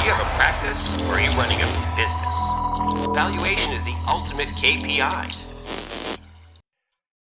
you have a practice or are you running a business? Valuation is the ultimate KPI.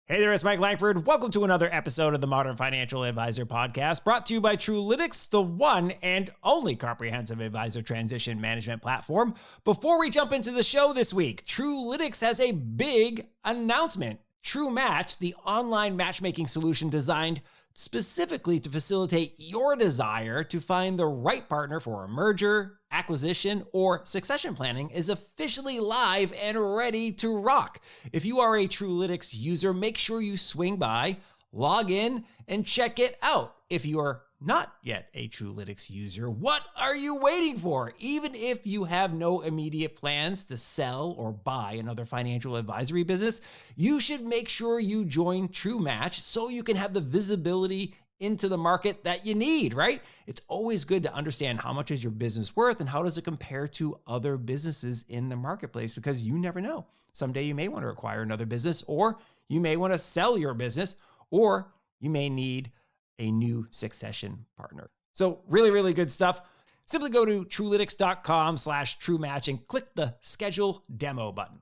Hey there, it's Mike Langford. Welcome to another episode of the Modern Financial Advisor Podcast, brought to you by Truelytics, the one and only comprehensive advisor transition management platform. Before we jump into the show this week, Truelytics has a big announcement. TrueMatch, the online matchmaking solution designed specifically to facilitate your desire to find the right partner for a merger, acquisition, or succession planning, is officially live and ready to rock. If you are a Truelytics user, make sure you swing by, log in, and check it out. If you are not yet a Truelytics user, what are you waiting for? Even if you have no immediate plans to sell or buy another financial advisory business, you should make sure you join TrueMatch so you can have the visibility into the market that you need, right? It's always good to understand how much is your business worth and how does it compare to other businesses in the marketplace, because you never know. Someday you may want to acquire another business, or you may want to sell your business, or you may need a new succession partner. So really good stuff. Simply go to truelytics.com/TrueMatch and click the schedule demo button.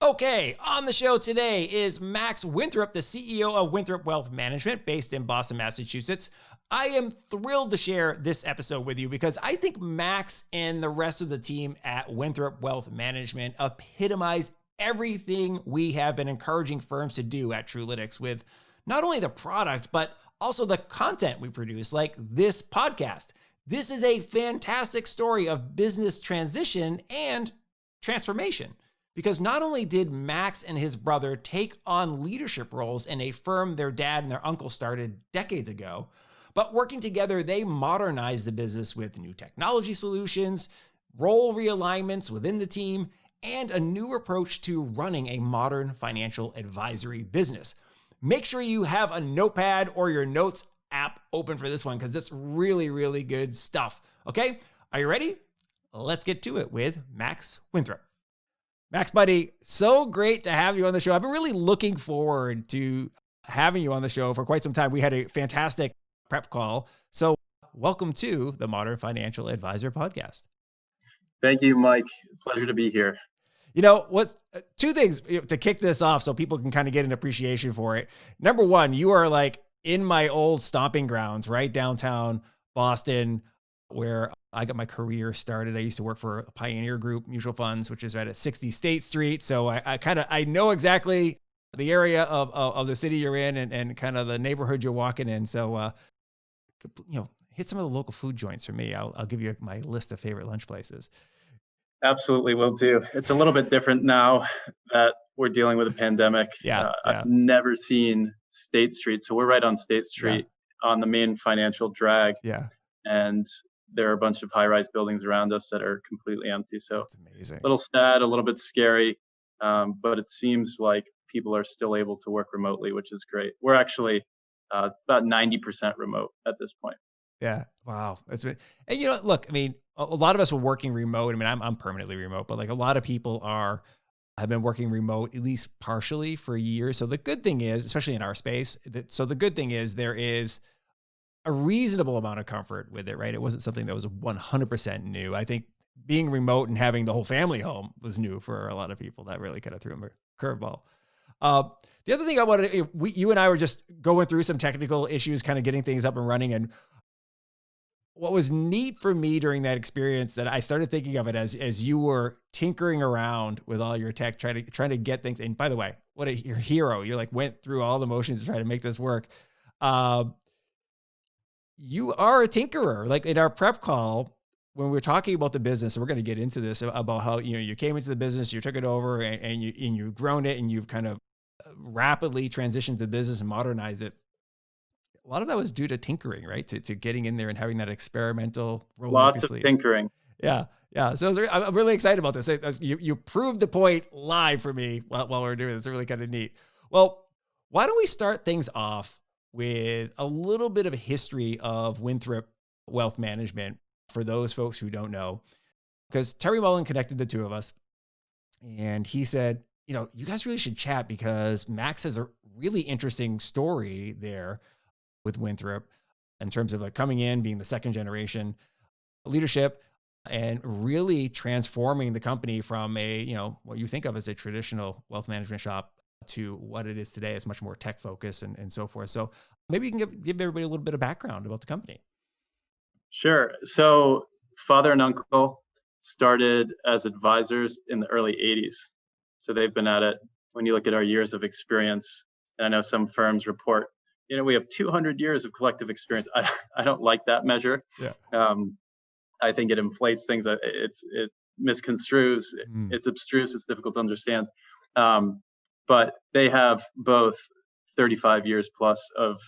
Okay, on the show today is Max Winthrop, the CEO of Winthrop Wealth Management based in Boston, Massachusetts. I am thrilled to share this episode with you because I think Max and the rest of the team at Winthrop Wealth Management epitomize everything we have been encouraging firms to do at Truelytics with not only the product, but also the content we produce, like this podcast. This is a fantastic story of business transition and transformation, because not only did Max and his brother take on leadership roles in a firm their dad and their uncle started decades ago, but working together, they modernized the business with new technology solutions, role realignments within the team, and a new approach to running a modern financial advisory business. Make sure you have a notepad or your notes app open for this one because it's really good stuff. Okay, are you ready? Let's get to it with Max Winthrop. Max, buddy, so great to have you on the show. I've been really looking forward to having you on the show for quite some time. We had a fantastic prep call. So welcome to the Modern Financial Advisor Podcast. Thank you, Mike. Pleasure to be here. You know, what? Two things to kick this off so people can kind of get an appreciation for it. Number one, you are like in my old stomping grounds, right downtown Boston, where I got my career started. I used to work for Pioneer Group Mutual Funds, which is right at 60 State Street. So I know exactly the area of the city you're in and kind of the neighborhood you're walking in. So, hit some of the local food joints for me. I'll give you my list of favorite lunch places. Absolutely will do. It's a little bit different now that we're dealing with a pandemic. Yeah. I've never seen State Street. So we're right on State Street on the main financial drag. Yeah. And there are a bunch of high-rise buildings around us that are completely empty. So that's amazing. A little sad, a little bit scary, but it seems like people are still able to work remotely, which is great. We're actually about 90% remote at this point. Yeah. Wow. And look, I mean, a lot of us were working remote. I mean, I'm permanently remote, but like a lot of people have been working remote, at least partially, for years. So the good thing is, especially in our space, there is a reasonable amount of comfort with it, right? It wasn't something that was 100% new. I think being remote and having the whole family home was new for a lot of people. That really kind of threw them a curveball. The other thing I wanted, you and I were just going through some technical issues, kind of getting things up and running. And what was neat for me during that experience, that I started thinking of it as you were tinkering around with all your tech, trying to get things. And by the way, you're a hero. You like went through all the motions to try to make this work. You are a tinkerer. Like in our prep call, when we were talking about the business, and we're going to get into this about how, you came into the business, you took it over and you've grown it and you've kind of rapidly transitioned the business and modernized it. A lot of that was due to tinkering, right? To getting in there and having that experimental role. Lots of tinkering. Yeah. So I'm really excited about this. You proved the point live for me while we're doing this. It's really kind of neat. Well, why don't we start things off with a little bit of a history of Winthrop Wealth Management for those folks who don't know, because Terry Mullen connected the two of us and he said, you guys really should chat because Max has a really interesting story there with Winthrop in terms of like coming in, being the second generation leadership, and really transforming the company from what you think of as a traditional wealth management shop to what it is today. It's much more tech focused and so forth. So maybe you can give everybody a little bit of background about the company. Sure. So father and uncle started as advisors in the early 80s. So they've been at it. When you look at our years of experience, and I know some firms report, we have 200 years of collective experience. I don't like that measure. Yeah. I think it inflates things. It misconstrues. Mm. It's abstruse. It's difficult to understand. But they have both 35 years plus of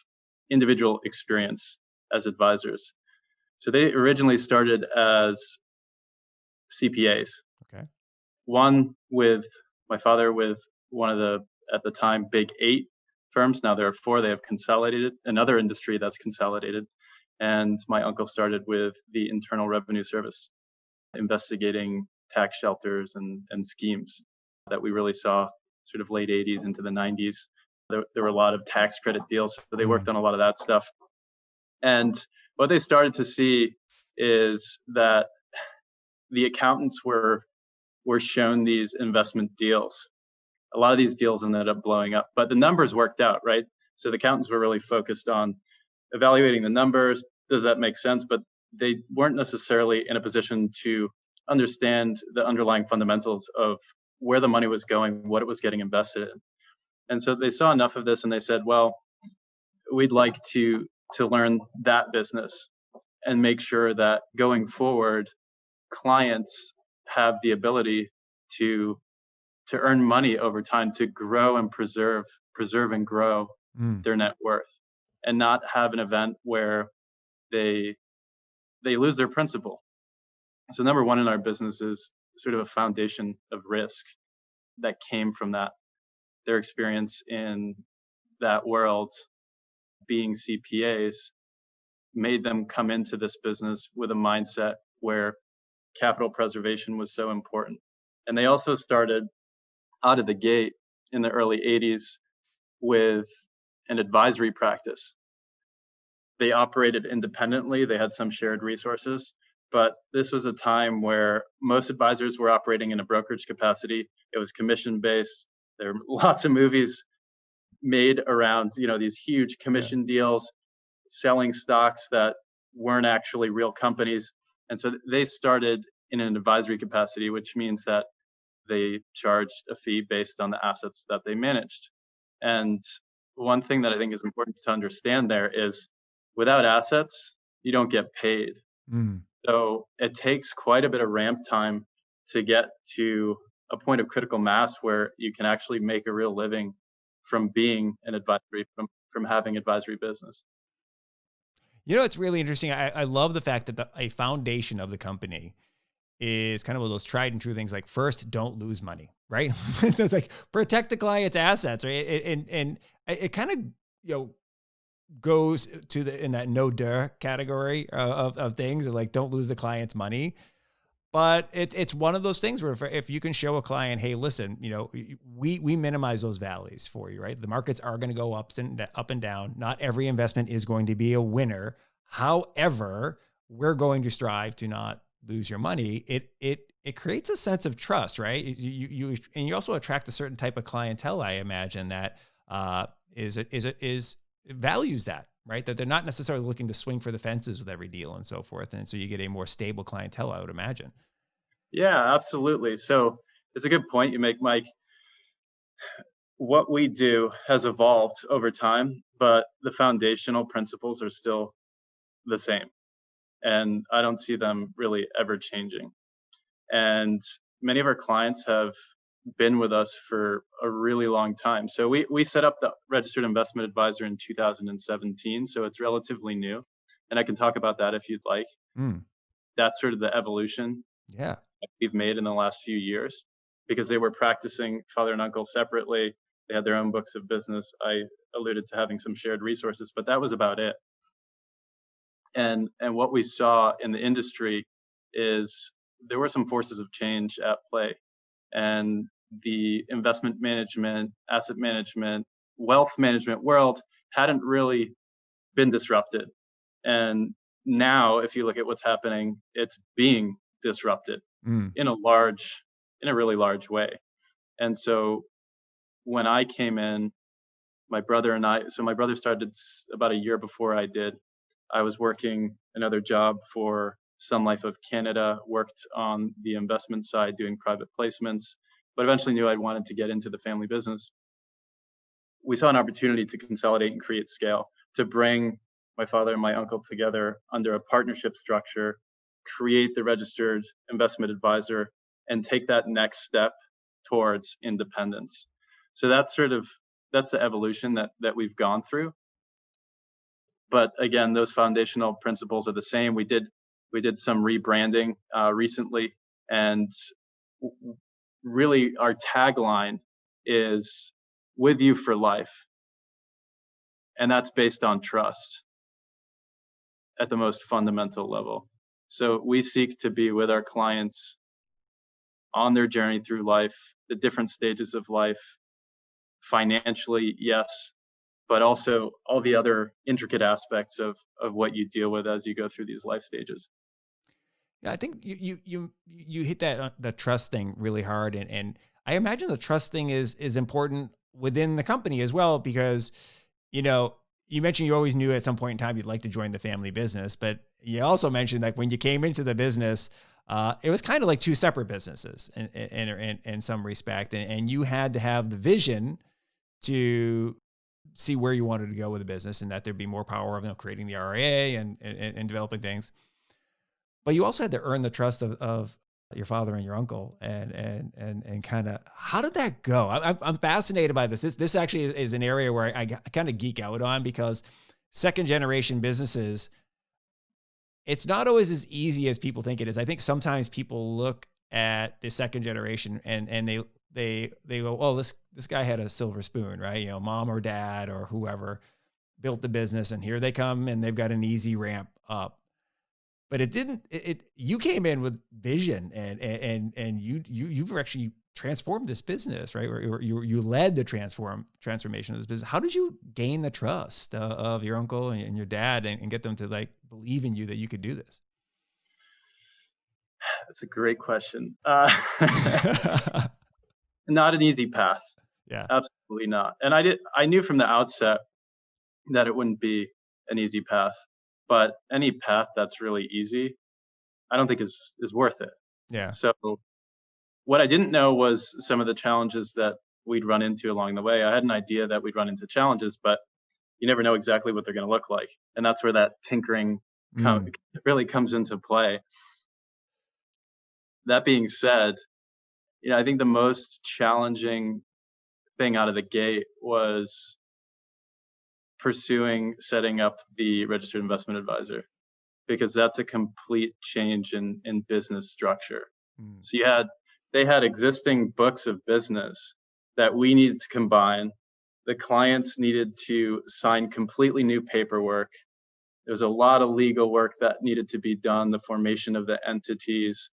individual experience as advisors. So they originally started as CPAs. Okay. One with my father with one of the, at the time, big 8 firms. Now there are 4. They have consolidated, another industry that's consolidated. And my uncle started with the Internal Revenue Service, investigating tax shelters and schemes that we really saw sort of late 80s into the 90s. There were a lot of tax credit deals. So they worked on a lot of that stuff. And what they started to see is that the accountants were shown these investment deals. A lot of these deals ended up blowing up, but the numbers worked out, right? So the accountants were really focused on evaluating the numbers. Does that make sense? But they weren't necessarily in a position to understand the underlying fundamentals of where the money was going, what it was getting invested in. And so they saw enough of this and they said, well, we'd like to learn that business and make sure that going forward, clients have the ability to earn money over time, to grow and preserve and grow their net worth, and not have an event where they lose their principal. So number one in our business is sort of a foundation of risk that came from that. Their experience in that world, being CPAs, made them come into this business with a mindset where capital preservation was so important. And they also started out of the gate in the early 80s with an advisory practice. They operated independently. They had some shared resources, but this was a time where most advisors were operating in a brokerage capacity. It was commission based. There are lots of movies made around, these huge commission deals, selling stocks that weren't actually real companies. And so they started in an advisory capacity, which means that they charged a fee based on the assets that they managed. And one thing that I think is important to understand there is without assets, you don't get paid. So it takes quite a bit of ramp time to get to a point of critical mass where you can actually make a real living from being an advisory, from having advisory business. It's really interesting. I love the fact that a foundation of the company is kind of one of those tried and true things, like first, don't lose money, right? So it's like protect the client's assets, right? And it kind of, goes to in that no dir category of things, like don't lose the client's money. But it's one of those things where if you can show a client, hey, listen, we minimize those valleys for you, right? The markets are going to go up and down. Not every investment is going to be a winner. However, we're going to strive to not lose your money. It creates a sense of trust, right? You also attract a certain type of clientele, I imagine, that is values that, right? That they're not necessarily looking to swing for the fences with every deal and so forth. And so you get a more stable clientele, I would imagine. Yeah, absolutely. So it's a good point you make, Mike. What we do has evolved over time, but the foundational principles are still the same. And I don't see them really ever changing. And many of our clients have been with us for a really long time. So we set up the registered investment advisor in 2017. So it's relatively new. And I can talk about that if you'd like. That's sort of the evolution that we've made in the last few years, because they were practicing father and uncle separately. They had their own books of business. I alluded to having some shared resources, but that was about it. And what we saw in the industry is there were some forces of change at play. And the investment management, asset management, wealth management world hadn't really been disrupted. And now, if you look at what's happening, it's being disrupted Mm. in a really large way. And so when I came in, my brother and I, so my brother started about a year before I did. I was working another job for Sun Life of Canada, worked on the investment side doing private placements, but eventually knew I wanted to get into the family business. We saw an opportunity to consolidate and create scale, to bring my father and my uncle together under a partnership structure, create the registered investment advisor, and take that next step towards independence. So that's the evolution that we've gone through. But again, those foundational principles are the same. We did some rebranding recently, and really our tagline is "with you for life," and that's based on trust at the most fundamental level. So we seek to be with our clients on their journey through life, the different stages of life, financially, yes, but also all the other intricate aspects of what you deal with as you go through these life stages. Yeah, I think you hit that the trust thing really hard, and I imagine the trust thing is important within the company as well, because you know you mentioned you always knew at some point in time you'd like to join the family business, but you also mentioned like when you came into the business, it was kind of like two separate businesses in some respect, and you had to have the vision to see where you wanted to go with the business, and that there'd be more power of creating the RIA and developing things. But you also had to earn the trust of your father and your uncle, and kind of how did that go? I'm fascinated by this. This actually is an area where I kind of geek out on, because second generation businesses, it's not always as easy as people think it is. I think sometimes people look at the second generation and they go, oh, this guy had a silver spoon, right? You know, mom or dad or whoever built the business, and here they come and they've got an easy ramp up. But it didn't. You came in with vision, and you've actually transformed this business, right? Or you led the transformation of this business. How did you gain the trust of your uncle and your dad, and get them to like believe in you that you could do this? That's a great question. Not an easy path. Yeah. Absolutely not. And I knew from the outset that it wouldn't be an easy path, but any path that's really easy, I don't think is worth it. Yeah. So what I didn't know was some of the challenges that we'd run into along the way. I had an idea that we'd run into challenges, but you never know exactly what they're going to look like. And that's where that tinkering Mm. really comes into play. That being said, I think the most challenging thing out of the gate was pursuing setting up the registered investment advisor, because that's a complete change in business structure. Mm. So they had existing books of business that we needed to combine. The clients needed to sign completely new paperwork. There was a lot of legal work that needed to be done, the formation of the entities,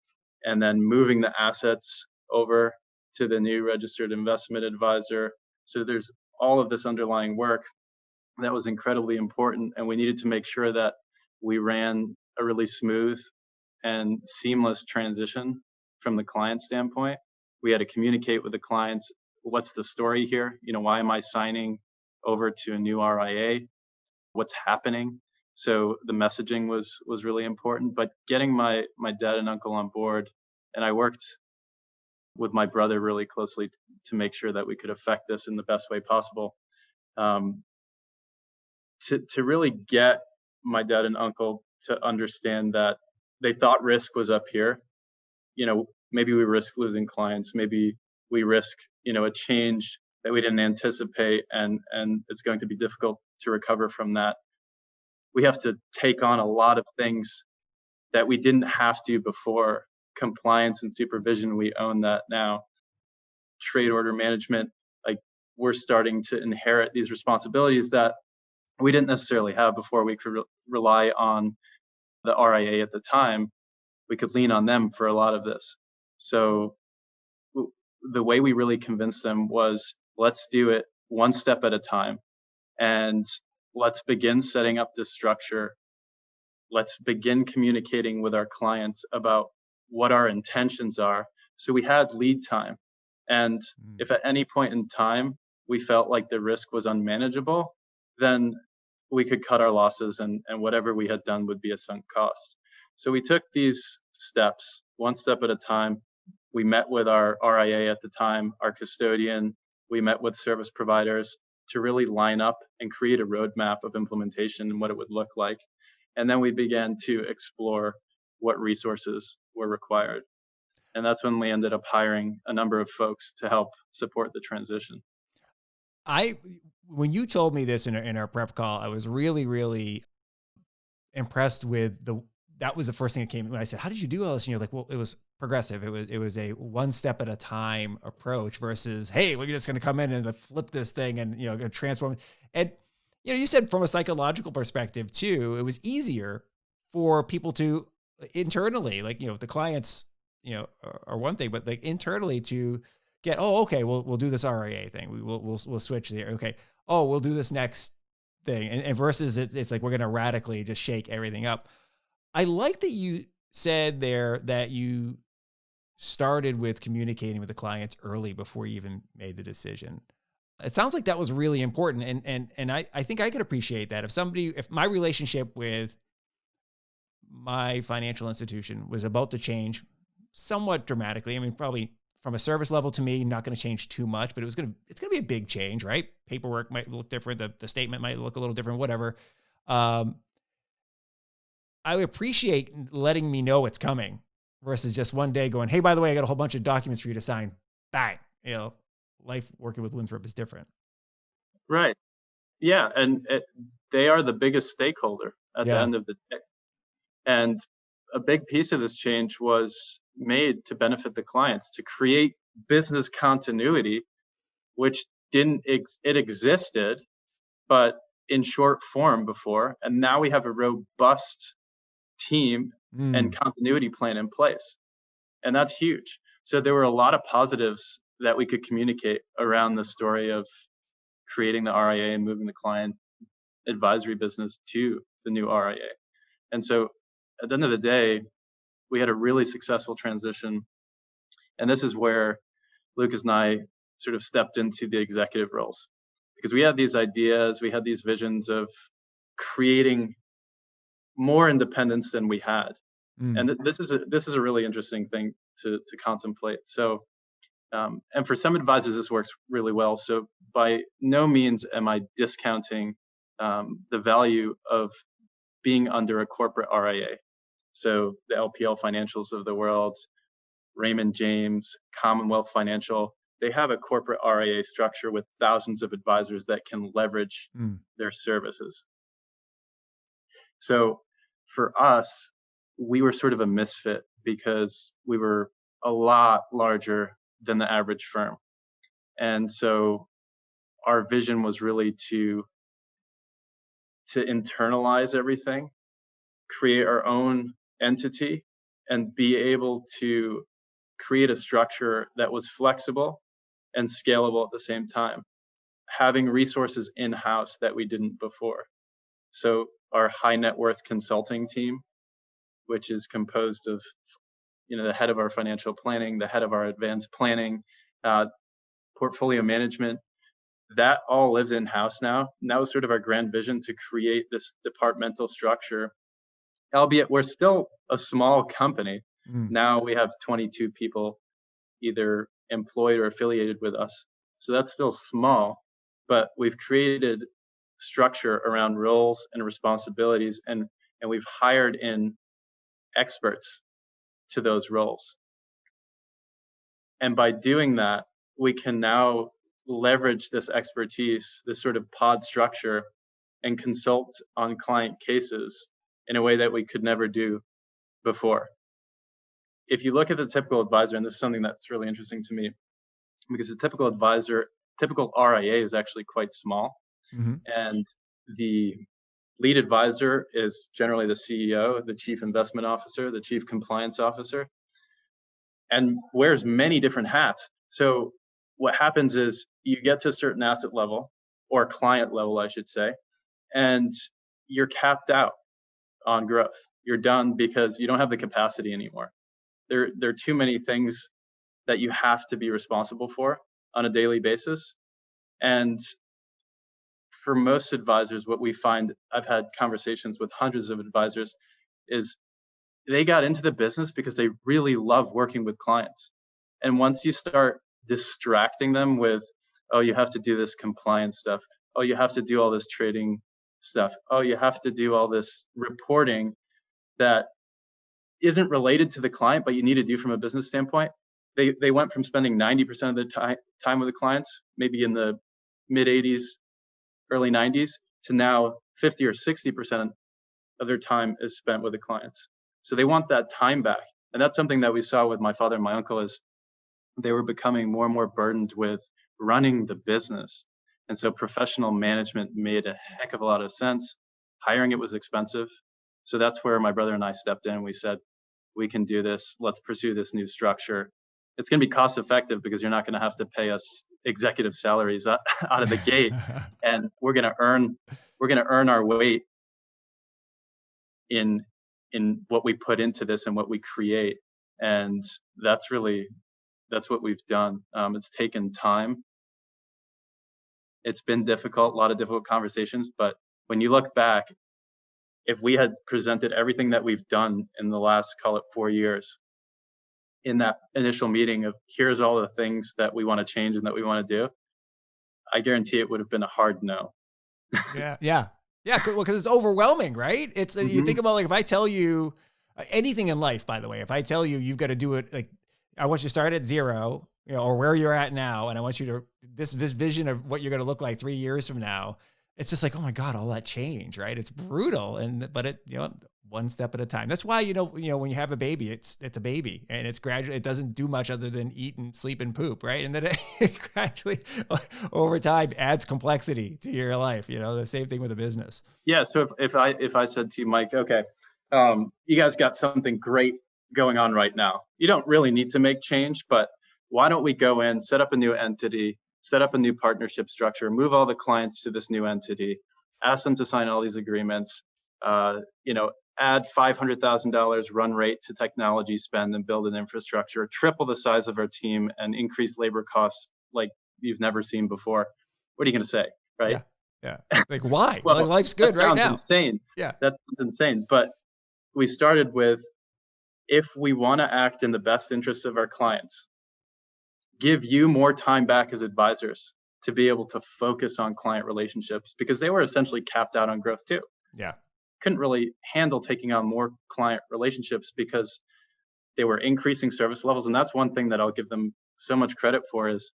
and then moving the assets over to the new registered investment advisor. So there's all of this underlying work that was incredibly important, and we needed to make sure that we ran a really smooth and seamless transition from the client standpoint. We had to communicate with the clients, what's the story here? Why am I signing over to a new RIA? What's happening? So the messaging was really important, but getting my dad and uncle on board, and I worked with my brother really closely to make sure that we could affect this in the best way possible. To really get my dad and uncle to understand that they thought risk was up here. Maybe we risk losing clients. Maybe we risk, a change that we didn't anticipate, and it's going to be difficult to recover from that. We have to take on a lot of things that we didn't have to before. Compliance and supervision, we own that now. Trade order management, like we're starting to inherit these responsibilities that we didn't necessarily have before. We could rely on the RIA at the time. We could lean on them for a lot of this. So the way we really convinced them was, let's do it one step at a time, and let's begin setting up this structure. Let's begin communicating with our clients about what our intentions are. So we had lead time. And Mm. if at any point in time we felt like the risk was unmanageable, then we could cut our losses, and whatever we had done would be a sunk cost. So we took these steps, one step at a time. We met with our RIA at the time, our custodian. We met with service providers to really line up and create a roadmap of implementation and what it would look like. And then we began to explore what resources were required. And that's when we ended up hiring a number of folks to help support the transition. I when you told me this in our prep call, I was really, really impressed with that was the first thing that came when I said, "How did you do all this?" And you're like, "Well, it was progressive. It was a one step at a time approach versus, hey, we're just going to come in and flip this thing and going to transform it." And you said from a psychological perspective too, it was easier for people to internally, like the clients, are one thing, but like internally to get, oh, okay, we'll do this RIA thing. We'll switch there. Okay, oh, we'll do this next thing, and versus it's like we're going to radically just shake everything up. I like that you said there that you started with communicating with the clients early before you even made the decision. It sounds like that was really important. And I think I could appreciate that. If my relationship with my financial institution was about to change somewhat dramatically, I mean, probably from a service level to me, not going to change too much, but it's going to be a big change, right? Paperwork might look different. The statement might look a little different, whatever. I would appreciate letting me know it's coming versus just one day going, hey, by the way, I got a whole bunch of documents for you to sign. Bang. Life working with Winthrop is different. Right. Yeah. And they are the biggest stakeholder at the Yeah. end of the day. And a big piece of this change was made to benefit the clients, to create business continuity, which it existed, but in short form before. And now we have a robust team and continuity plan in place. And that's huge. So there were a lot of positives that we could communicate around the story of creating the RIA and moving the client advisory business to the new RIA. And so at the end of the day, we had a really successful transition. And this is where Lucas and I sort of stepped into the executive roles, because we had these ideas, we had these visions of creating more independence than we had. And this is a really interesting thing to contemplate. So, and for some advisors, this works really well. So by no means am I discounting the value of being under a corporate RIA. So the LPL Financials of the world, Raymond James, Commonwealth Financial, they have a corporate RIA structure with thousands of advisors that can leverage their services. So for us, we were sort of a misfit because we were a lot larger than the average firm. And so our vision was really to internalize everything, create our own entity, and be able to create a structure that was flexible and scalable at the same time, having resources in-house that we didn't before. So our high net worth consulting team, which is composed of the head of our financial planning, the head of our advanced planning, portfolio management, that all lives in-house now. And that was sort of our grand vision, to create this departmental structure, albeit we're still a small company. Now we have 22 people either employed or affiliated with us. So that's still small, but we've created structure around roles and responsibilities, and we've hired in experts to those roles. And by doing that, we can now leverage this expertise, this sort of pod structure, and consult on client cases in a way that we could never do before. If you look at the typical advisor, and this is something that's really interesting to me, because the typical RIA is actually quite small. And the lead advisor is generally the CEO, the chief investment officer, the chief compliance officer, and wears many different hats. So what happens is you get to a certain asset level, or client level, I should say, and you're capped out on growth. You're done because you don't have the capacity anymore. there are too many things that you have to be responsible for on a daily basis. And for most advisors, what we find, I've had conversations with hundreds of advisors, is they got into the business because they really love working with clients. And once you start distracting them with, oh, you have to do this compliance stuff. Oh, you have to do all this trading stuff. Oh, you have to do all this reporting that isn't related to the client, but you need to do from a business standpoint. They went from spending 90% of the time with the clients, maybe in the mid 80s, early 90s, to now 50 or 60% of their time is spent with the clients. So they want that time back. And that's something that we saw with my father and my uncle, is they were becoming more and more burdened with running the business. And so professional management made a heck of a lot of sense. Hiring it was expensive. So that's where my brother and I stepped in. We said, we can do this. Let's pursue this new structure. It's going to be cost effective because you're not going to have to pay us executive salaries out of the gate. And we're going to earn our weight in what we put into this and what we create. And that's what we've done. It's taken time. It's been difficult, a lot of difficult conversations, but when you look back, if we had presented everything that we've done in the last, call it 4 years, in that initial meeting of here's all the things that we want to change and that we want to do, I guarantee it would have been a hard no. Yeah. Yeah. Yeah. Well, because it's overwhelming, right? It's you think about, like, if I tell you anything in life, by the way, if I tell you you've got to do it, like, I want you to start at zero, or where you're at now, and I want you to this vision of what you're going to look like 3 years from now. It's just like, oh my God, all that change, right? It's brutal, but it, one step at a time. That's why, when you have a baby, it's a baby, and it's gradual. It doesn't do much other than eat and sleep and poop, right? And then it gradually, over time, adds complexity to your life. The same thing with a business. Yeah. So if I said to you, Mike, okay, you guys got something great going on right now. You don't really need to make change, but why don't we go in, set up a new entity, set up a new partnership structure, move all the clients to this new entity, ask them to sign all these agreements, add $500,000 run rate to technology spend and build an infrastructure, triple the size of our team and increase labor costs like you've never seen before. What are you going to say, right? Yeah. Like, why? Well, like, life's good right now. Insane. Yeah. That sounds insane. But we started with, if we want to act in the best interests of our clients, give you more time back as advisors to be able to focus on client relationships, because they were essentially capped out on growth too. Yeah. Couldn't really handle taking on more client relationships because they were increasing service levels. And that's one thing that I'll give them so much credit for, is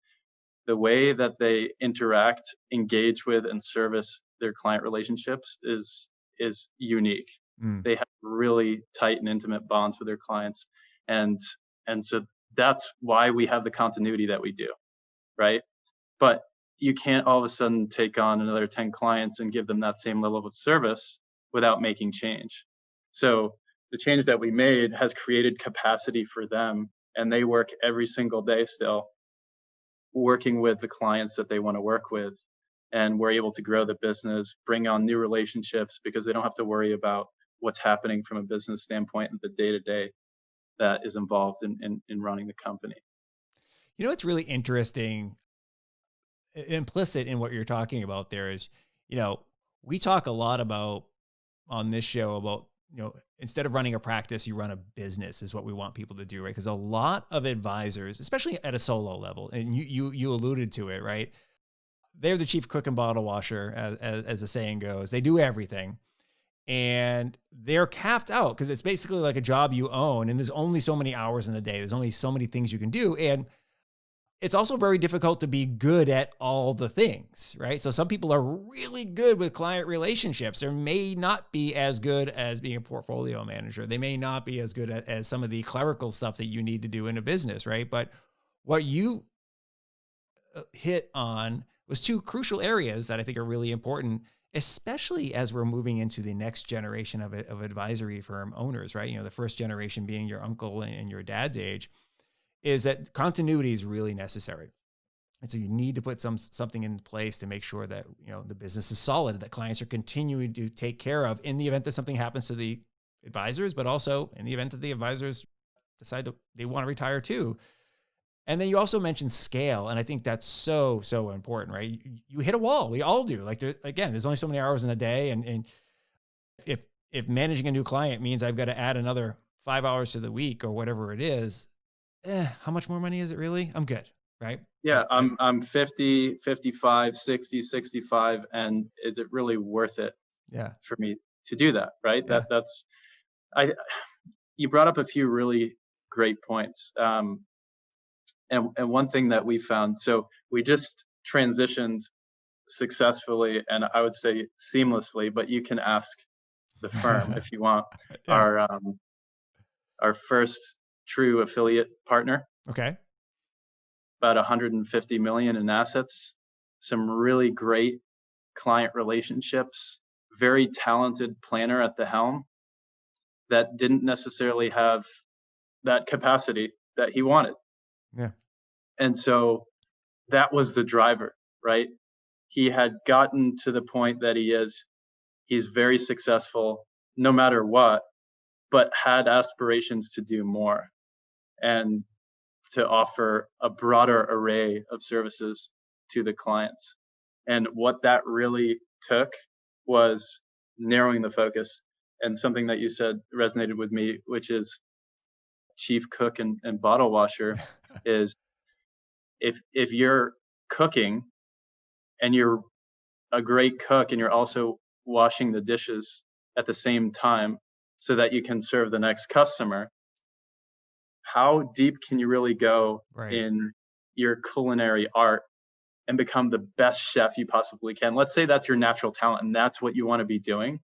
the way that they interact, engage with, and service their client relationships is unique. They have really tight and intimate bonds with their clients. And so that's why we have the continuity that we do, right? But you can't all of a sudden take on another 10 clients and give them that same level of service without making change. So the change that we made has created capacity for them, and they work every single day still working with the clients that they want to work with. And we're able to grow the business, bring on new relationships, because they don't have to worry about what's happening from a business standpoint and the day-to-day that is involved in running the company. It's really interesting. Implicit in what you're talking about there is, we talk a lot about on this show about, instead of running a practice, you run a business, is what we want people to do, right? Because a lot of advisors, especially at a solo level, and you alluded to it, right? They're the chief cook and bottle washer, as the saying goes. They do everything. And they're capped out because it's basically like a job you own, and there's only so many hours in the day. There's only so many things you can do. And it's also very difficult to be good at all the things, right? So some people are really good with client relationships. They may not be as good as being a portfolio manager. They may not be as good as some of the clerical stuff that you need to do in a business, right? But what you hit on was two crucial areas that I think are really important, especially as we're moving into the next generation of advisory firm owners, right? The first generation being your uncle and your dad's age, is that continuity is really necessary. And so you need to put something in place to make sure that, the business is solid, that clients are continuing to take care of in the event that something happens to the advisors, but also in the event that the advisors decide that they want to retire too. And then you also mentioned scale. And I think that's so, so important, right? You hit a wall. We all do. Like, there's only so many hours in a day. And if managing a new client means I've got to add another 5 hours to the week or whatever it is, how much more money is it really? I'm good, right? Yeah, I'm 50, 55, 60, 65. And is it really worth it for me to do that, right? Yeah. You brought up a few really great points. And one thing that we found, so we just transitioned successfully, and I would say seamlessly, but you can ask the firm if you want. Yeah. Our first true affiliate partner. Okay. About 150 million in assets, some really great client relationships, very talented planner at the helm that didn't necessarily have that capacity that he wanted. Yeah. And so that was the driver, right? He had gotten to the point that he's very successful no matter what, but had aspirations to do more and to offer a broader array of services to the clients. And what that really took was narrowing the focus. And something that you said resonated with me, which is chief cook and bottle washer, is if you're cooking and you're a great cook and you're also washing the dishes at the same time so that you can serve the next customer, how deep can you really go in your culinary art and become the best chef you possibly can? Let's say that's your natural talent and that's what you want to be doing.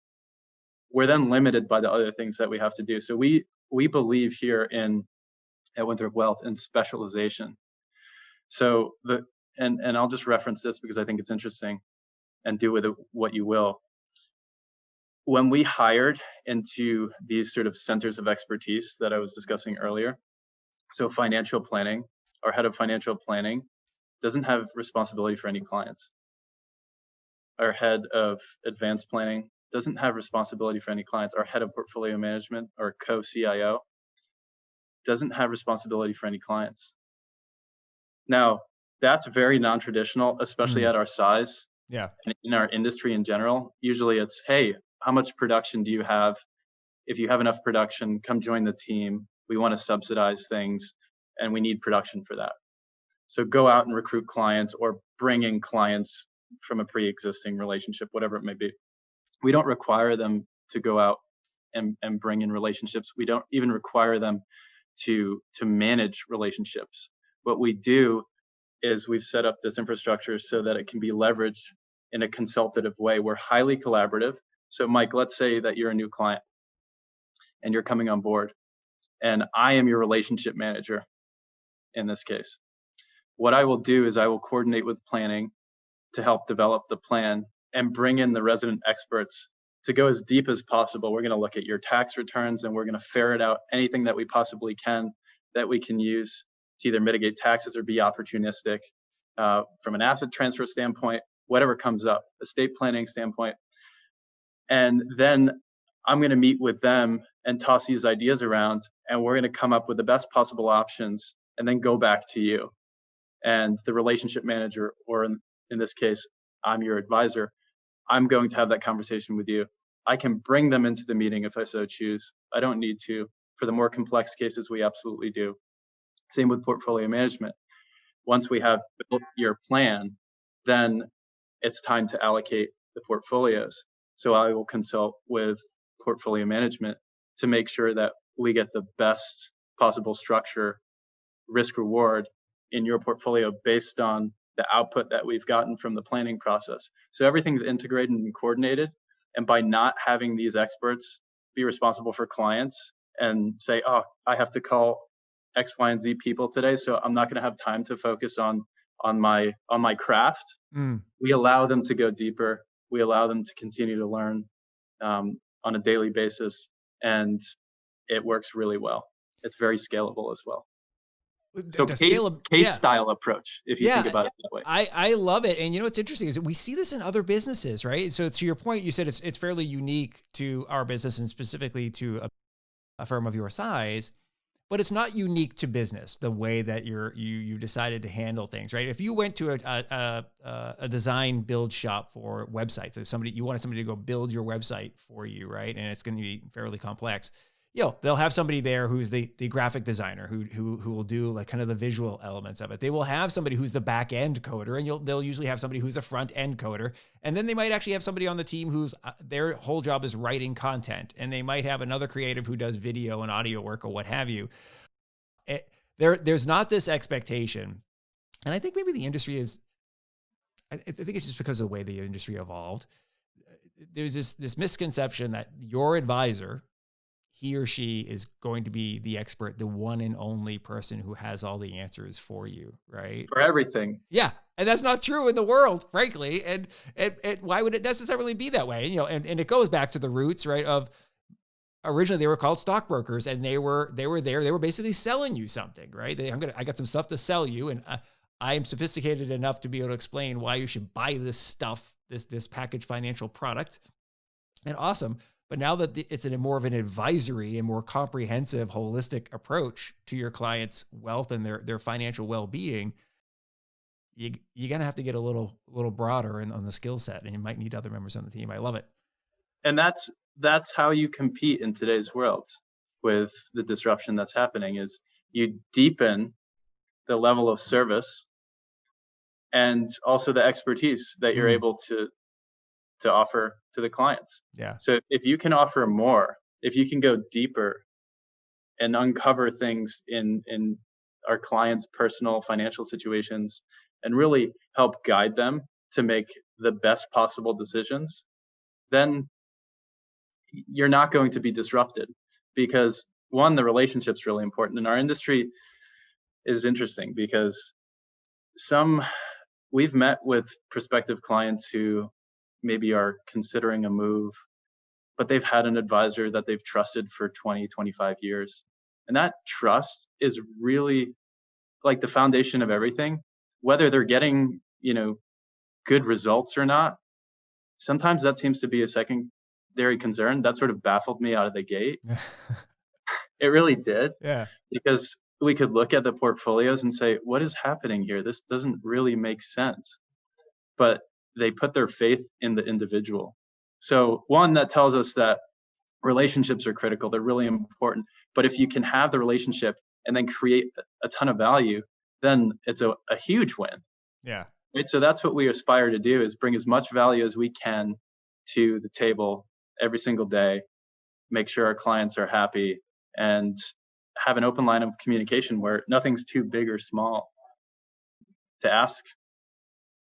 We're then limited by the other things that we have to do. So we believe here at Winthrop Wealth in specialization. So and I'll just reference this because I think it's interesting, and do with it what you will. When we hired into these sort of centers of expertise that I was discussing earlier, so financial planning, our head of financial planning doesn't have responsibility for any clients. Our head of advanced planning doesn't have responsibility for any clients. Our head of portfolio management, or co-CIO, doesn't have responsibility for any clients. Now, that's very non-traditional, especially at our size. Yeah. And in our industry in general. Usually it's, hey, how much production do you have? If you have enough production, come join the team. We want to subsidize things and we need production for that. So go out and recruit clients or bring in clients from a pre-existing relationship, whatever it may be. We don't require them to go out and bring in relationships. We don't even require them to manage relationships. What we do is we've set up this infrastructure so that it can be leveraged in a consultative way. We're highly collaborative. So Mike, let's say that you're a new client and you're coming on board and I am your relationship manager in this case. What I will do is I will coordinate with planning to help develop the plan and bring in the resident experts to go as deep as possible. We're going to look at your tax returns and we're going to ferret out anything that we possibly can that we can use to either mitigate taxes or be opportunistic from an asset transfer standpoint, whatever comes up, estate planning standpoint. And then I'm going to meet with them and toss these ideas around, and we're going to come up with the best possible options and then go back to you. And the relationship manager, or in this case, I'm your advisor, I'm going to have that conversation with you. I can bring them into the meeting if I so choose. I don't need to. For the more complex cases, we absolutely do. Same with portfolio management. Once we have built your plan, then it's time to allocate the portfolios. So I will consult with portfolio management to make sure that we get the best possible structure, risk reward in your portfolio based on the output that we've gotten from the planning process. So everything's integrated and coordinated. And by not having these experts be responsible for clients and say, oh, I have to call X, Y, and Z people today, so I'm not going to have time to focus on my craft. We allow them to go deeper. We allow them to continue to learn on a daily basis, and it works really well. It's very scalable as well. So case style approach, if you think about it that way. I love it. And you know what's interesting is that we see this in other businesses, right? So to your point, you said it's fairly unique to our business and specifically to a firm of your size. but it's not unique to business, the way that you decided to handle things, right? If you went to a design build shop for websites, if you wanted somebody to go build your website for you, right? And it's going to be fairly complex. They'll have somebody there who's the graphic designer who will do like kind of the visual elements of it. They will have somebody who's the back end coder, and they'll usually have somebody who's a front end coder. And then they might actually have somebody on the team who's their whole job is writing content. And they might have another creative who does video and audio work or what have you. There's not this expectation. And I think maybe the industry I think it's just because of the way the industry evolved. There's this misconception that your advisor, he or she, is going to be the expert, the one and only person who has all the answers for you, right? For everything. Yeah. And that's not true in the world, frankly. And why would it necessarily be that way? And it goes back to the roots, right? Of originally they were called stockbrokers, and they were basically selling you something, right? I got some stuff to sell you, and I am sophisticated enough to be able to explain why you should buy this stuff, this packaged financial product. And awesome. But now that it's more of an advisory and more comprehensive, holistic approach to your client's wealth and their financial well-being, you're going to have to get a little broader on the skill set, and you might need other members on the team. I love it. And that's how you compete in today's world with the disruption that's happening, is you deepen the level of service and also the expertise that you're able to offer to the clients. Yeah. So if you can offer more, if you can go deeper and uncover things in our clients' personal financial situations and really help guide them to make the best possible decisions, then you're not going to be disrupted. Because one, the relationship's really important. And our industry is interesting because we've met with prospective clients who maybe are considering a move, but they've had an advisor that they've trusted for 20, 25 years. And that trust is really like the foundation of everything. Whether they're getting, good results or not, sometimes that seems to be a secondary concern. That sort of baffled me out of the gate. It really did. Yeah. Because we could look at the portfolios and say, what is happening here? This doesn't really make sense. But they put their faith in the individual. So one, that tells us that relationships are critical. They're really important. But if you can have the relationship and then create a ton of value, then it's a huge win. Yeah. Right? So that's what we aspire to do, is bring as much value as we can to the table every single day, make sure our clients are happy, and have an open line of communication where nothing's too big or small to ask.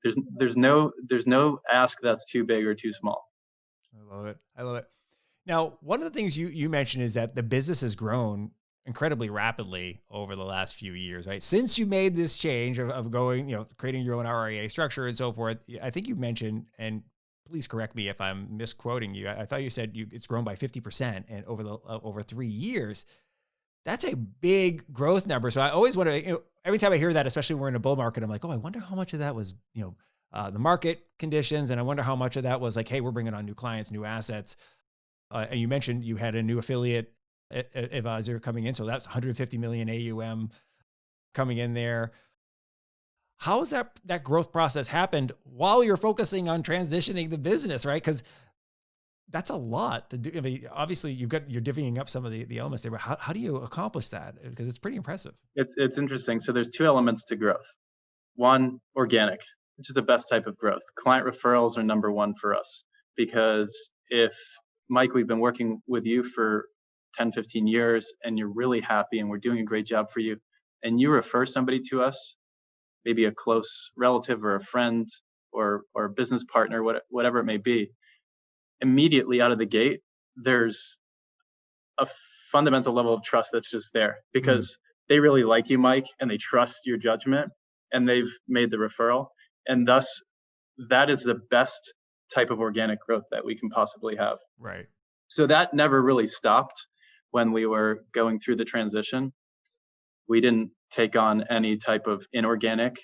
There's no ask that's too big or too small. I love it. Now, one of the things you mentioned is that the business has grown incredibly rapidly over the last few years, right? Since you made this change of going, creating your own RIA structure and so forth. I think you mentioned, and please correct me if I'm misquoting you, I thought you said it's grown by 50% and over 3 years. That's a big growth number. So I always wonder, every time I hear that, especially when we're in a bull market, I'm like, I wonder how much of that was, the market conditions. And I wonder how much of that was like, hey, we're bringing on new clients, new assets. And you mentioned you had a new affiliate advisor coming in. So that's 150 million AUM coming in there. How has that growth process happened while you're focusing on transitioning the business, right? Because that's a lot to do. I mean, obviously you're divvying up some of the elements there, but how do you accomplish that? Because it's pretty impressive. It's interesting. So there's two elements to growth. One, organic, which is the best type of growth. Client referrals are number one for us, because if, Mike, we've been working with you for 10, 15 years and you're really happy and we're doing a great job for you, and you refer somebody to us, maybe a close relative or a friend or a business partner, whatever it may be, immediately out of the gate, there's a fundamental level of trust that's just there, because they really like you, Mike, and they trust your judgment, and they've made the referral. And thus, that is the best type of organic growth that we can possibly have. Right. So that never really stopped when we were going through the transition. We didn't take on any type of inorganic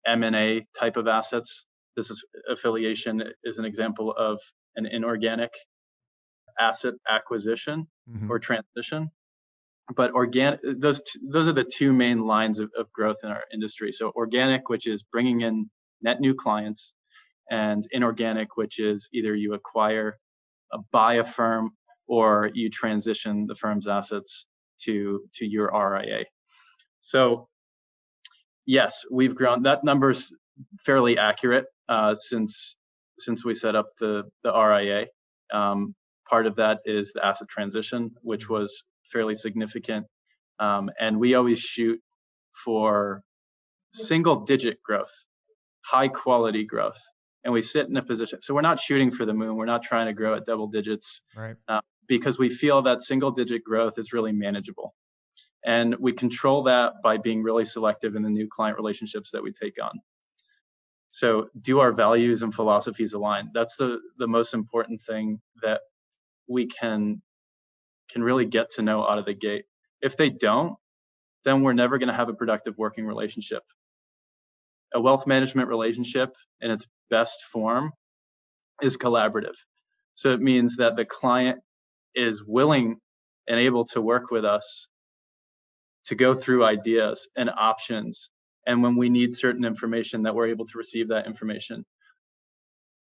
M&A type of assets. This affiliation is an example of an inorganic asset acquisition or transition. but organic, those are the two main lines of growth in our industry. So organic, which is bringing in net new clients, and inorganic, which is either you acquire, buy a firm, or you transition the firm's assets to your RIA. So yes, we've grown. That number's fairly accurate since we set up the RIA. Part of that is the asset transition, which was fairly significant, and we always shoot for single-digit growth, high-quality growth, and we sit in a position. So we're not shooting for the moon. We're not trying to grow at double digits, right? Because we feel that single-digit growth is really manageable. And we control that by being really selective in the new client relationships that we take on. So do our values and philosophies align? That's the most important thing that we can really get to know out of the gate. If they don't, then we're never going to have a productive working relationship. A wealth management relationship in its best form is collaborative. So it means that the client is willing and able to work with us to go through ideas and options. And when we need certain information, that we're able to receive that information.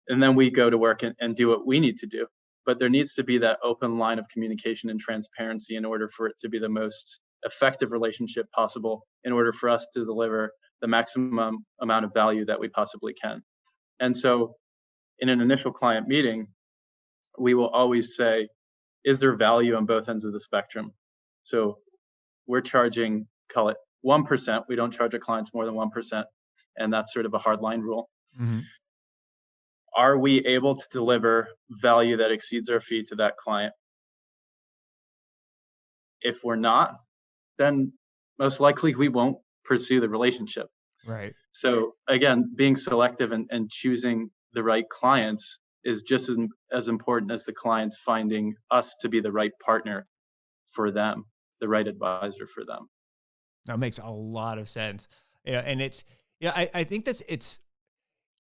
And then we go to work and do what we need to do. But there needs to be that open line of communication and transparency in order for it to be the most effective relationship possible, in order for us to deliver the maximum amount of value that we possibly can. And so in an initial client meeting, we will always say, is there value on both ends of the spectrum? So we're charging, call it 1%. We don't charge our clients more than 1%. And that's sort of a hard line rule. Mm-hmm. Are we able to deliver value that exceeds our fee to that client? If we're not, then most likely we won't pursue the relationship. Right. So again, being selective and choosing the right clients is just as important as the clients finding us to be the right partner for them, the right advisor for them. That makes a lot of sense. Yeah, and I think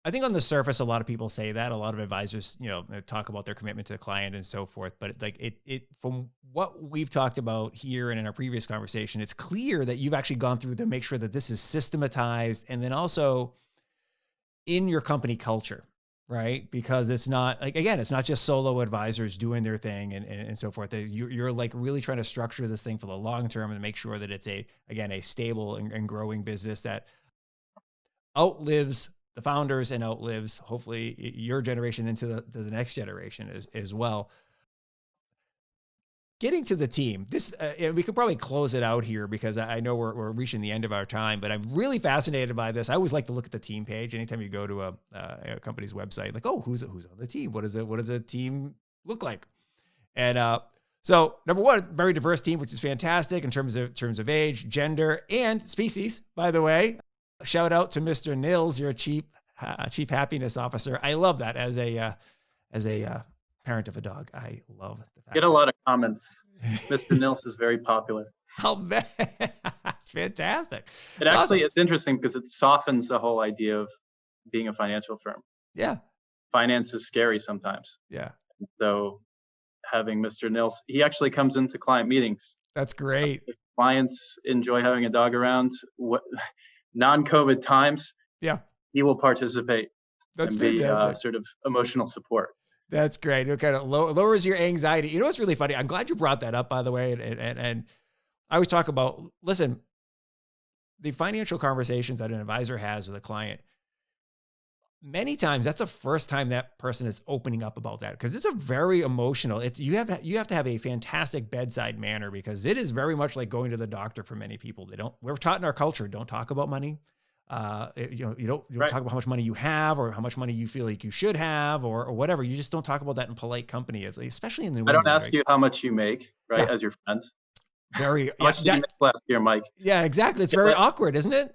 I think on the surface, a lot of people say that. A lot of advisors, talk about their commitment to the client and so forth. But it from what we've talked about here and in our previous conversation, it's clear that you've actually gone through to make sure that this is systematized, and then also in your company culture, right? Because it's not it's not just solo advisors doing their thing and so forth. You're like really trying to structure this thing for the long term and make sure that it's a stable and growing business that outlives the founders and outlives hopefully your generation into the next generation as well. Getting to the team, this we could probably close it out here because I know we're reaching the end of our time, but I'm really fascinated by this. I always like to look at the team page anytime you go to a company's website, like, oh, who's on the team? What does a team look like? And so number one, very diverse team, which is fantastic in terms of age, gender, and species, by the way. Shout out to Mr. Nils, your chief happiness officer. I love that as a parent of a dog. I love the fact Get a lot of comments. Mr. Nils is very popular. I'll bet. It's fantastic. It's interesting because it softens the whole idea of being a financial firm. Yeah. Finance is scary sometimes. Yeah. So having Mr. Nils, he actually comes into client meetings. That's great. If clients enjoy having a dog around, non-COVID times, yeah, he will participate. That's and fantastic. Be sort of emotional support. That's great. It kind of lowers your anxiety. You know what's really funny? I'm glad you brought that up, by the way. And I always talk about, listen, the financial conversations that an advisor has with a client, many times that's the first time that person is opening up about that, because it's a very emotional. You have to have a fantastic bedside manner, because it is very much like going to the doctor for many people. We're taught in our culture, don't talk about money. You don't right. talk about how much money you have or how much money you feel like you should have or whatever. You just don't talk about that in polite company, especially in the. I don't ask you how much you make, right? Yeah. As your friends. Very. How much did you make last year, Mike? Yeah, exactly. It's very awkward, isn't it?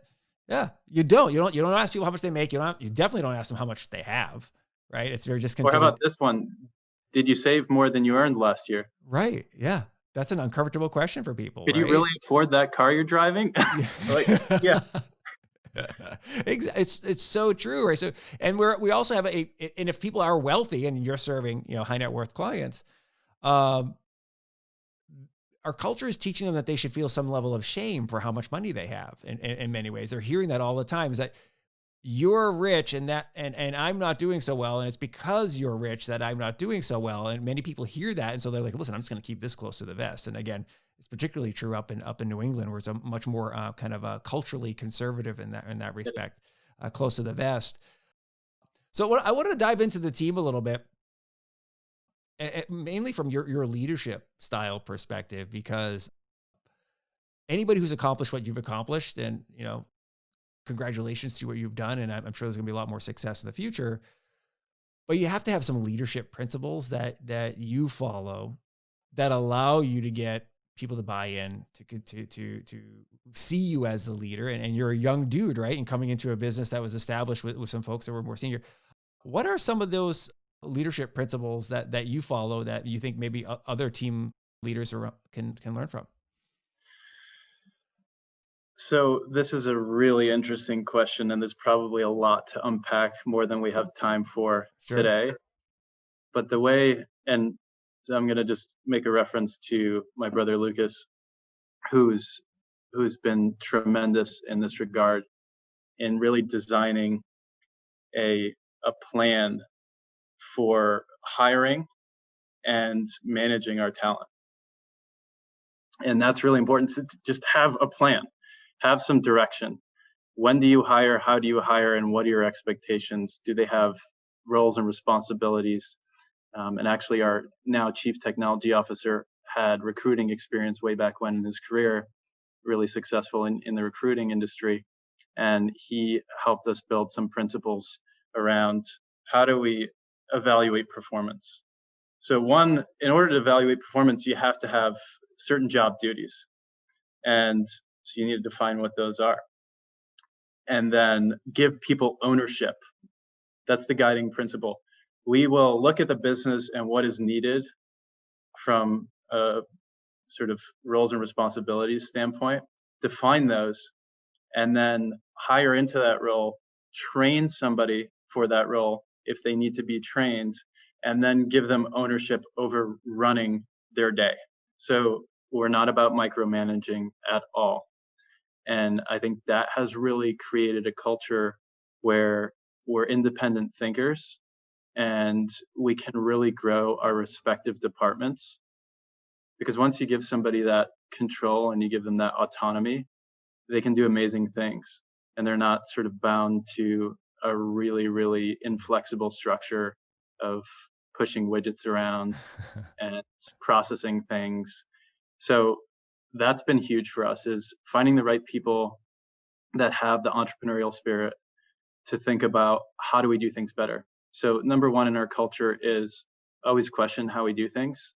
Yeah, you don't ask people how much they make. You definitely don't ask them how much they have, right? It's very just considered. Or how about this one? Did you save more than you earned last year? Right. Yeah. That's an uncomfortable question for people. Could you really afford that car you're driving? Yeah. It's so true, right? So, and we also have and if people are wealthy and you're serving, high net worth clients, our our culture is teaching them that they should feel some level of shame for how much money they have. In many ways, they're hearing that all the time, is that you're rich and I'm not doing so well. And it's because you're rich that I'm not doing so well. And many people hear that. And so they're like, listen, I'm just going to keep this close to the vest. And again, it's particularly true up in New England, where it's a much more kind of culturally conservative in that respect, close to the vest. So I wanted to dive into the team a little bit, mainly from your leadership style perspective, because anybody who's accomplished what you've accomplished, and, congratulations to what you've done. And I'm sure there's gonna be a lot more success in the future, but you have to have some leadership principles that you follow that allow you to get people to buy in, to see you as the leader. And you're a young dude, right? And coming into a business that was established with some folks that were more senior. What are some of those leadership principles that you follow that you think maybe other team leaders can learn from? So this is a really interesting question, and there's probably a lot to unpack, more than we have time for today. But the way, and so I'm going to just make a reference to my brother Lucas, who's been tremendous in this regard, in really designing a plan for hiring and managing our talent. And that's really important, to just have a plan, have some direction. When do you hire? How do you hire? And what are your expectations? Do they have roles and responsibilities? And actually, our now Chief Technology Officer had recruiting experience way back when in his career, really successful in the recruiting industry. And he helped us build some principles around how do we evaluate performance. So one, in order to evaluate performance, you have to have certain job duties. And so you need to define what those are. And then give people ownership. That's the guiding principle. We will look at the business and what is needed from a sort of roles and responsibilities standpoint, define those, and then hire into that role, train somebody for that role if they need to be trained, and then give them ownership over running their day. So we're not about micromanaging at all. And I think that has really created a culture where we're independent thinkers and we can really grow our respective departments. Because once you give somebody that control and you give them that autonomy, they can do amazing things. And they're not sort of bound to a really, really inflexible structure of pushing widgets around and processing things. So that's been huge for us, is finding the right people that have the entrepreneurial spirit to think about how do we do things better. So number one in our culture is always question how we do things.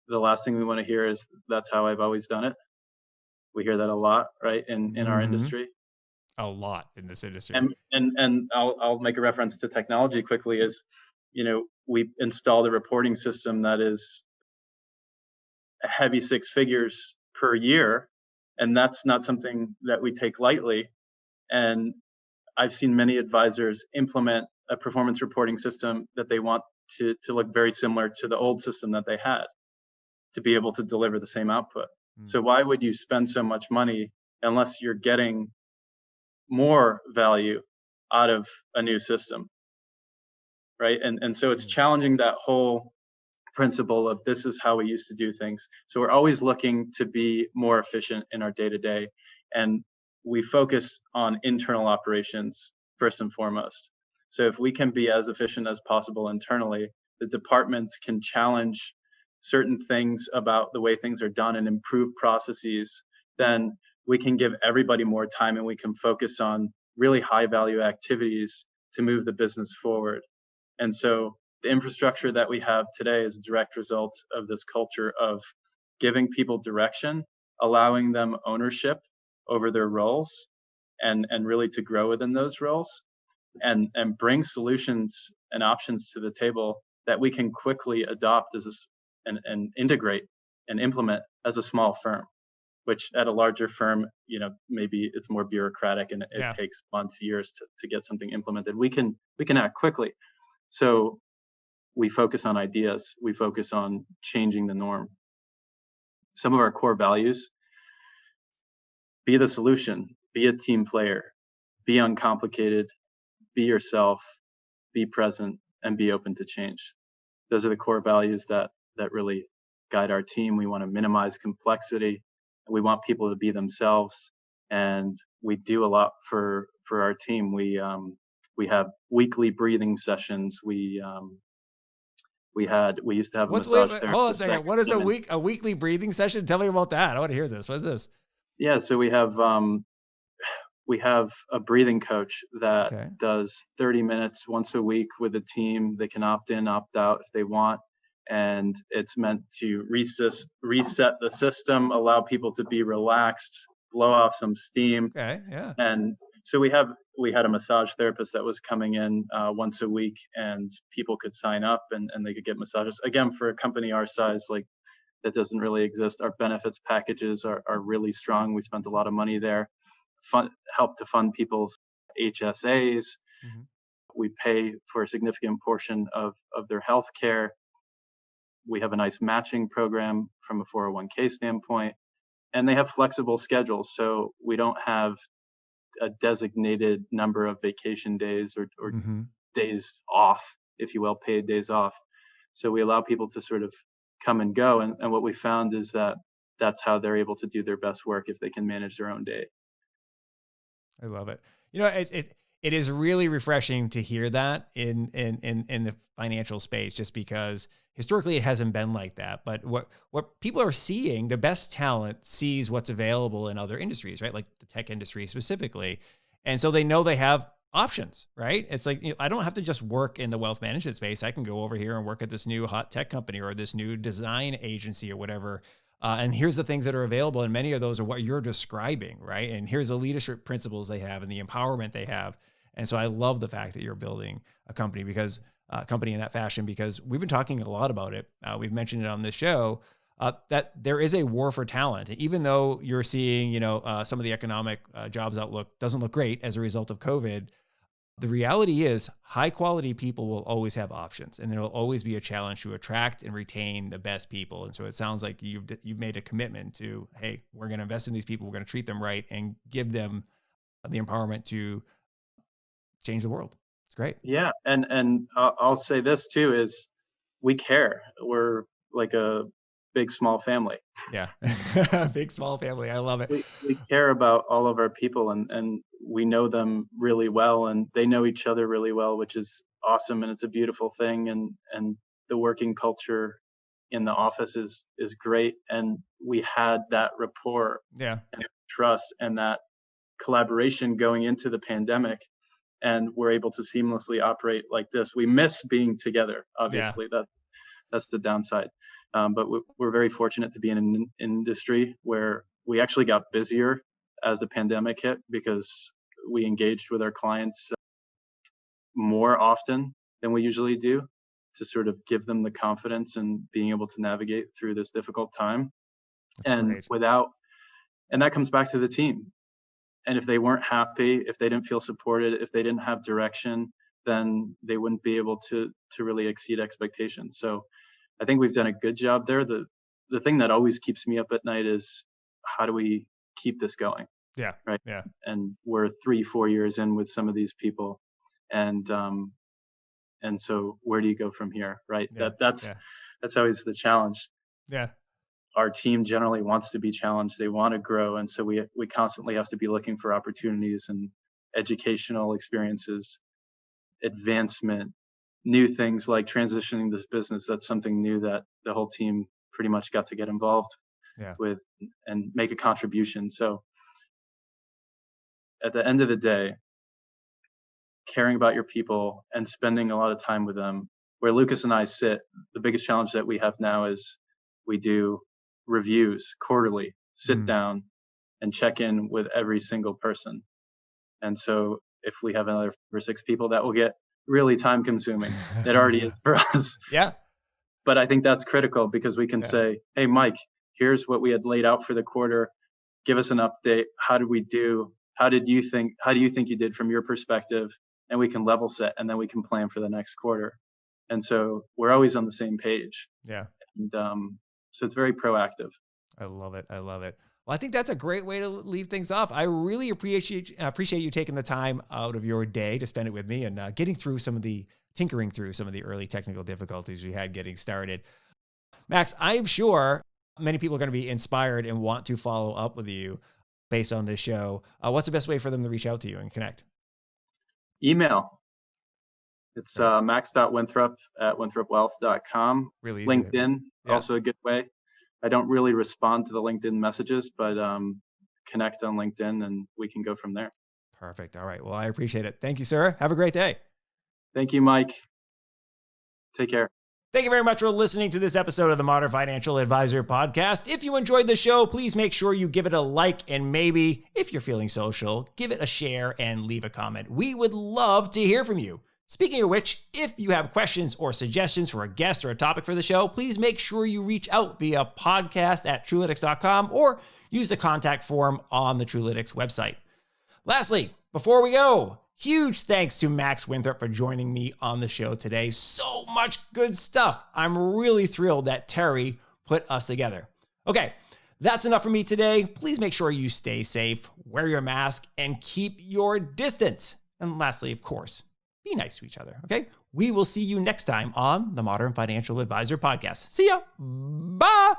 The last thing we want to hear is that's how I've always done it. We hear that a lot, right? In our industry. A lot in this industry. And I'll make a reference to technology quickly, is, we installed a reporting system that is a heavy six figures per year. And that's not something that we take lightly. And I've seen many advisors implement a performance reporting system that they want to look very similar to the old system that they had to be able to deliver the same output. So why would you spend so much money unless you're getting more value out of a new system, right? And so it's challenging that whole principle of this is how we used to do things. So we're always looking to be more efficient in our day-to-day, and we focus on internal operations first and foremost. So if we can be as efficient as possible internally, the departments can challenge certain things about the way things are done and improve processes, then we can give everybody more time and we can focus on really high value activities to move the business forward. And so the infrastructure that we have today is a direct result of this culture of giving people direction, allowing them ownership over their roles, and really to grow within those roles, and bring solutions and options to the table that we can quickly adopt and integrate and implement as a small firm, which at a larger firm, maybe it's more bureaucratic and it takes months, years to get something implemented. We can act quickly. So we focus on ideas. We focus on changing the norm. some of our core values: be the solution, be a team player, be uncomplicated, be yourself, be present, and be open to change. Those are the core values that really guide our team. We want to minimize complexity. We want people to be themselves, and we do a lot for our team. We have weekly breathing sessions. We used to have a Wait, massage hold on a therapist second. that What could is come in. a weekly breathing session? Tell me about that. I want to hear this. What is this? Yeah, so we have a breathing coach that Okay. does 30 minutes once a week with the team. They can opt in, opt out if they want. And it's meant to reset the system, allow people to be relaxed, blow off some steam. Okay. Yeah. And so we had a massage therapist that was coming in once a week, and people could sign up and they could get massages. Again, for a company our size, like, that doesn't really exist. Our benefits packages are really strong. We spent a lot of money there. Help to fund people's HSAs. Mm-hmm. We pay for a significant portion of their health care. We have a nice matching program from a 401k standpoint, and they have flexible schedules. So we don't have a designated number of vacation days or Mm-hmm. days off, if you will, paid days off. So we allow people to sort of come and go. And what we found is that that's how they're able to do their best work, if they can manage their own day. I love it. It is really refreshing to hear that in the financial space, just because historically it hasn't been like that. But what people are seeing, the best talent sees what's available in other industries, right? Like the tech industry specifically. And so they know they have options, right? It's like, I don't have to just work in the wealth management space. I can go over here and work at this new hot tech company or this new design agency or whatever. And here's the things that are available. And many of those are what you're describing, right? And here's the leadership principles they have and the empowerment they have. And so I love the fact that you're building a company in that fashion, because we've been talking a lot about it. We've mentioned it on this show, that there is a war for talent. Even though you're seeing, some of the economic jobs outlook doesn't look great as a result of COVID, the reality is high quality people will always have options, and there will always be a challenge to attract and retain the best people. And so it sounds like you've made a commitment to, hey, we're going to invest in these people. We're going to treat them right and give them the empowerment to change the world. It's great. Yeah, and I'll say this too, is we care. We're like a big small family. Yeah. Big small family. I love it. We care about all of our people, and we know them really well, and they know each other really well, which is awesome, and it's a beautiful thing. And the working culture in the office is great, and we had that rapport, Yeah, and trust, and that collaboration going into the pandemic, and we're able to seamlessly operate like this. We miss being together, obviously. That's the downside. But we're very fortunate to be in an industry where we actually got busier as the pandemic hit, because we engaged with our clients more often than we usually do, to sort of give them the confidence and being able to navigate through this difficult time. that's And great. and that comes back to the team. And if they weren't happy, if they didn't feel supported, if they didn't have direction, then they wouldn't be able to really exceed expectations. So I think we've done a good job there. The thing that always keeps me up at night is, how do we keep this going? Yeah. Right. Yeah. And we're 3-4 years in with some of these people. And so where do you go from here? Right. Yeah. That's always the challenge. Yeah. Our team generally wants to be challenged. They want to grow. And so we constantly have to be looking for opportunities and educational experiences, advancement, new things like transitioning this business. That's something new that the whole team pretty much got to get involved with and make a contribution. So at the end of the day, caring about your people and spending a lot of time with them. Where Lucas and I sit, the biggest challenge that we have now is we do reviews quarterly, sit down and check in with every single person. And so if we have another 5 or 6 people, that will get really time consuming. It already is for us. Yeah. But I think that's critical, because we can say, hey, Mike, here's what we had laid out for the quarter. Give us an update. How did we do? How do you think you did from your perspective? And we can level set, and then we can plan for the next quarter. And so we're always on the same page. Yeah. And so it's very proactive. I love it. I love it. Well, I think that's a great way to leave things off. I really appreciate you taking the time out of your day to spend it with me and tinkering through some of the early technical difficulties we had getting started. Max, I'm sure many people are going to be inspired and want to follow up with you based on this show. What's the best way for them to reach out to you and connect? Email. It's max.winthrop@winthropwealth.com. Really easy. LinkedIn, also a good way. I don't really respond to the LinkedIn messages, but connect on LinkedIn and we can go from there. Perfect. All right. Well, I appreciate it. Thank you, sir. Have a great day. Thank you, Mike. Take care. Thank you very much for listening to this episode of the Modern Financial Advisor Podcast. If you enjoyed the show, please make sure you give it a like and maybe, if you're feeling social, give it a share and leave a comment. We would love to hear from you. Speaking of which, if you have questions or suggestions for a guest or a topic for the show, please make sure you reach out via podcast@truelytics.com or use the contact form on the Truelytics website. Lastly, before we go, huge thanks to Max Winthrop for joining me on the show today. So much good stuff. I'm really thrilled that Terry put us together. Okay, that's enough for me today. Please make sure you stay safe, wear your mask, and keep your distance. And lastly, of course, be nice to each other, okay? We will see you next time on the Modern Financial Advisor Podcast. See ya. Bye.